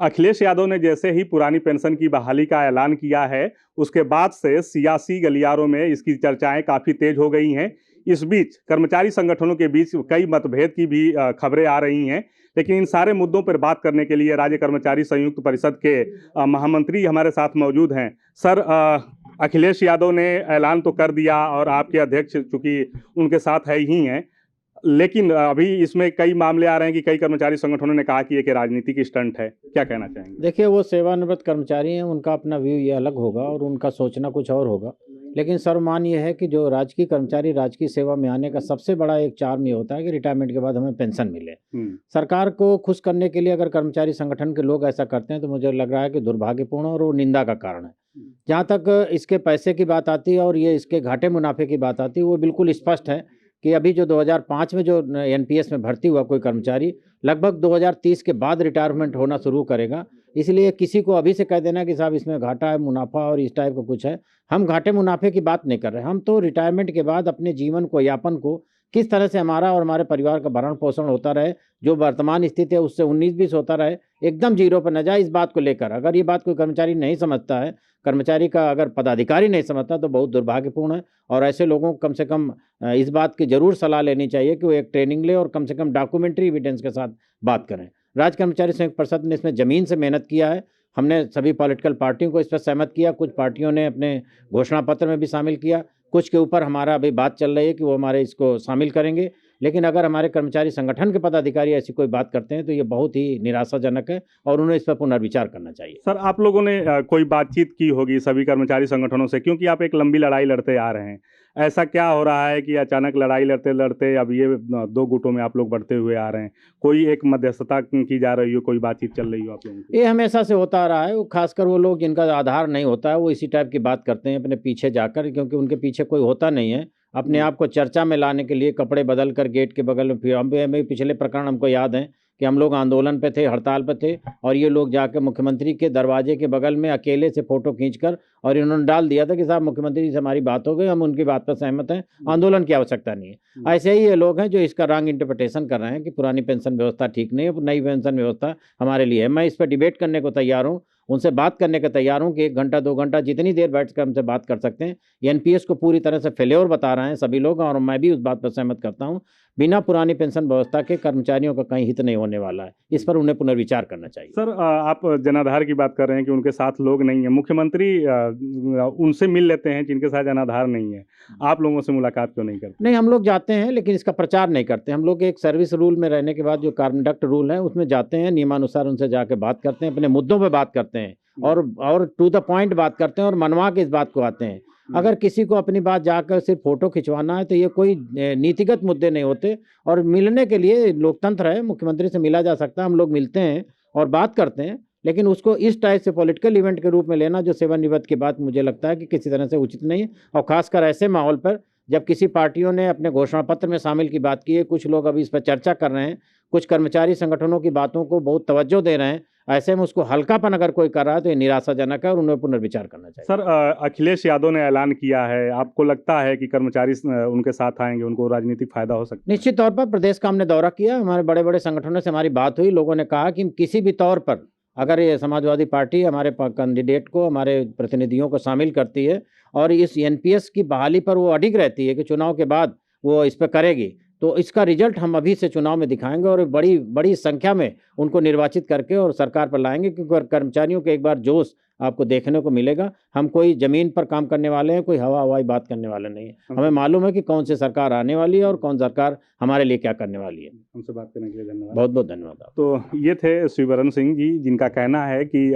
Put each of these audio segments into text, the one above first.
अखिलेश यादव ने जैसे ही पुरानी पेंशन की बहाली का ऐलान किया है, उसके बाद से सियासी गलियारों में इसकी चर्चाएं काफी तेज हो गई हैं। इस बीच कर्मचारी संगठनों के बीच कई मतभेद की भी खबरें आ रही हैं। लेकिन इन सारे मुद्दों पर बात करने के लिए राज्य कर्मचारी संयुक्त परिषद के महामंत्री हमारे साथ मौजूद हैं। सर, अखिलेश यादव ने ऐलान तो कर दिया और आपके अध्यक्ष चूंकि उनके साथ है ही हैं, लेकिन अभी इसमें कई मामले आ रहे हैं कि कई कर्मचारी संगठनों ने कहा कि ये राजनीतिक स्टंट है। क्या कहना चाहेंगे? देखिए, वो सेवानिवृत्त कर्मचारी हैं, उनका अपना व्यू ये अलग होगा और उनका सोचना कुछ और होगा। लेकिन सर्वमान ये है कि जो राजकीय कर्मचारी राजकीय सेवा में आने का सबसे बड़ा एक चार्म ये होता है कि रिटायरमेंट के बाद हमें पेंशन मिले। सरकार को खुश करने के लिए अगर कर्मचारी संगठन के लोग ऐसा करते हैं तो मुझे लग रहा है कि दुर्भाग्यपूर्ण और वो निंदा का कारण है। जहाँ तक इसके पैसे की बात आती है और ये इसके घाटे मुनाफे की बात आती है, वो बिल्कुल स्पष्ट है कि अभी जो 2005 में जो एनपीएस में भर्ती हुआ कोई कर्मचारी लगभग 2030 के बाद रिटायरमेंट होना शुरू करेगा। इसलिए किसी को अभी से कह देना कि साहब इसमें घाटा है, मुनाफा और इस टाइप का कुछ है, हम घाटे मुनाफे की बात नहीं कर रहे। हम तो रिटायरमेंट के बाद अपने जीवन को यापन को किस तरह से हमारा और हमारे परिवार का भरण पोषण होता रहे, जो वर्तमान स्थिति है उससे 19-20 होता रहे, एकदम जीरो पर न जाए, इस बात को लेकर अगर ये बात कोई कर्मचारी नहीं समझता है, कर्मचारी का अगर पदाधिकारी नहीं समझता तो बहुत दुर्भाग्यपूर्ण है। और ऐसे लोगों को कम से कम इस बात की जरूर सलाह लेनी चाहिए कि वो एक ट्रेनिंग ले और कम से कम डॉक्यूमेंट्री एविडेंस के साथ बात करें। राज्य कर्मचारी संयुक्त परिषद ने इसमें ज़मीन से मेहनत किया है। हमने सभी पॉलिटिकल पार्टियों को इस पर सहमत किया, कुछ पार्टियों ने अपने घोषणा पत्र में भी शामिल किया, कुछ के ऊपर हमारा अभी बात चल रही है कि वो हमारे इसको शामिल करेंगे। लेकिन अगर हमारे कर्मचारी संगठन के पदाधिकारी ऐसी कोई बात करते हैं तो ये बहुत ही निराशाजनक है और उन्हें इस पर पुनर्विचार करना चाहिए। सर, आप लोगों ने कोई बातचीत की होगी सभी कर्मचारी संगठनों से, क्योंकि आप एक लंबी लड़ाई लड़ते आ रहे हैं। ऐसा क्या हो रहा है कि अचानक लड़ाई लड़ते लड़ते अब ये दो गुटों में आप लोग बढ़ते हुए आ रहे हैं? कोई एक मध्यस्थता की जा रही हो, कोई बातचीत चल रही हो आप लोगों की? ये हमेशा से होता आ रहा है। वो खासकर वो लोग जिनका आधार नहीं होता है वो इसी टाइप की बात करते हैं अपने पीछे जाकर, क्योंकि उनके पीछे कोई होता नहीं है। अपने आप को चर्चा में लाने के लिए कपड़े बदल कर गेट के बगल में, फिर हमें पिछले प्रकरण हमको याद है कि हम लोग आंदोलन पे थे, हड़ताल पे थे और ये लोग जाकर मुख्यमंत्री के दरवाजे के बगल में अकेले से फोटो खींचकर और इन्होंने डाल दिया था कि साहब मुख्यमंत्री से हमारी बात हो गई, हम उनकी बात पर सहमत हैं, आंदोलन की आवश्यकता नहीं है। ऐसे ही ये लोग हैं जो इसका रॉन्ग इंटरप्रिटेशन कर रहे हैं कि पुरानी पेंशन व्यवस्था ठीक नहीं है, नई पेंशन व्यवस्था हमारे लिए है। मैं इस पर डिबेट करने को तैयार हूँ, उनसे बात करने को तैयार हूँ कि 1 घंटा 2 घंटा जितनी देर बैठ कर हमसे बात कर सकते हैं। एनपीएस को पूरी तरह से फेल्योर बता रहे हैं सभी लोग और मैं भी उस बात पर सहमत करता हूँ। बिना पुरानी पेंशन व्यवस्था के कर्मचारियों का कहीं हित नहीं होने वाला है, इस पर उन्हें पुनर्विचार करना चाहिए। सर, आप जनाधार की बात कर रहे हैं कि उनके साथ लोग नहीं है, मुख्यमंत्री उनसे मिल लेते हैं जिनके साथ जनाधार नहीं है, आप लोगों से मुलाकात क्यों नहीं करते? नहीं, हम लोग जाते हैं लेकिन इसका प्रचार नहीं करते। हम लोग एक सर्विस रूल में रहने के बाद जो कॉन्डक्ट रूल है उसमें जाते हैं, नियमानुसार उनसे जाके बात करते हैं, अपने मुद्दों पर बात करते हैं और टू द पॉइंट बात करते हैं और मनवा के इस बात को आते हैं। अगर किसी को अपनी बात जाकर सिर्फ फोटो खिंचवाना है तो ये कोई नीतिगत मुद्दे नहीं होते और मिलने के लिए लोकतंत्र है, मुख्यमंत्री से मिला जा सकता है। हम लोग मिलते हैं और बात करते हैं, लेकिन उसको इस टाइप से पॉलिटिकल इवेंट के रूप में लेना जो सेवानिवृत्त की बात मुझे लगता है कि किसी तरह से उचित नहीं है। और खासकर ऐसे माहौल पर जब किसी पार्टियों ने अपने घोषणा पत्र में शामिल की बात की है, कुछ लोग अभी इस पर चर्चा कर रहे हैं, कुछ कर्मचारी संगठनों की बातों को बहुत तवज्जो दे रहे हैं, ऐसे में उसको हल्कापन अगर कोई कर रहा है तो ये निराशाजनक है और उन्हें पुनर्विचार करना चाहिए। सर, अखिलेश यादव ने ऐलान किया है, आपको लगता है कि कर्मचारी उनके साथ आएंगे, उनको राजनीतिक फायदा हो सकता है? निश्चित तौर पर प्रदेश का हमने दौरा किया, हमारे बड़े बड़े संगठनों से हमारी बात हुई, लोगों ने कहा कि किसी भी तौर पर अगर ये समाजवादी पार्टी हमारे कैंडिडेट को, हमारे प्रतिनिधियों को शामिल करती है और इस एनपीएस की बहाली पर वो अडिग रहती है कि चुनाव के बाद वो इस पर करेगी, तो इसका रिजल्ट हम अभी से चुनाव में दिखाएंगे और बड़ी बड़ी संख्या में उनको निर्वाचित करके और सरकार पर लाएंगे। क्योंकि कर्मचारियों के एक बार जोश आपको देखने को मिलेगा। हम कोई जमीन पर काम करने वाले हैं, कोई हवाई बात करने वाले नहीं है। हमें मालूम है कि कौन सी सरकार आने वाली है और कौन सरकार हमारे लिए क्या करने वाली है। हमसे बात करने के लिए धन्यवाद। बहुत बहुत धन्यवाद। तो ये थे शिवरन सिंह जी, जिनका कहना है कि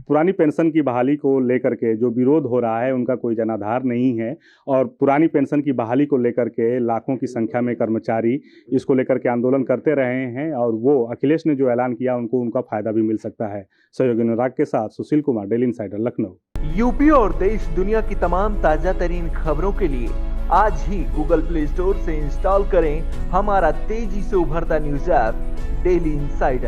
पुरानी पेंशन की बहाली को लेकर के जो विरोध हो रहा है उनका कोई जनाधार नहीं है और पुरानी पेंशन की बहाली को लेकर के लाखों की संख्या में कर्मचारी इसको लेकर के आंदोलन करते रहे हैं और वो अखिलेश ने जो ऐलान किया उनको उनका फायदा भी मिल सकता है। सहयोगी अनुराग के साथ Sushil Kumar, Daily Insider, Lucknow. UP और देश दुनिया की तमाम ताजा तरीन खबरों के लिए आज ही गूगल प्ले स्टोर से इंस्टॉल करें हमारा तेजी से उभरता न्यूज ऐप डेली इंसाइडर।